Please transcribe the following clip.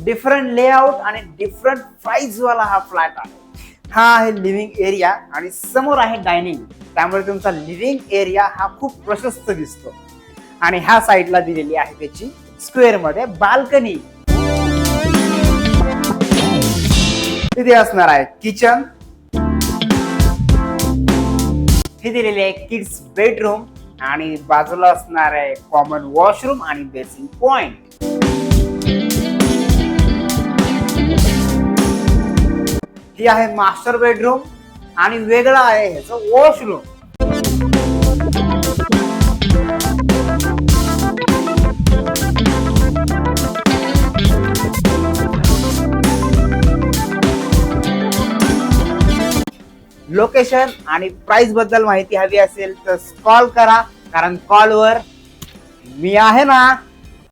Different layout आणि different price वाला हा फ्लॅट आहे. हा आहे लिव्हिंग एरिया आणि समोर आहे डायनिंग, त्यामुळे तुमचा लिव्हिंग एरिया हा खूप प्रशस्त दिसतो. आणि ह्या साईडला दिलेली आहे त्याची स्क्वेअर मध्ये बाल्कनी. तिथे असणार आहे किचन, हे दिलेले आहे किड्स बेडरूम आणि बाजूला असणार आहे कॉमन वॉशरूम आणि बेसिंग पॉइंट. ही आहे मास्टर बेडरूम आणि वेगळा आहे ह्याचं वॉशरूम. लोकेशन आणि प्राइस बद्दल माहिती हवी असेल तर कॉल करा, कारण कॉलवर मी आहे ना.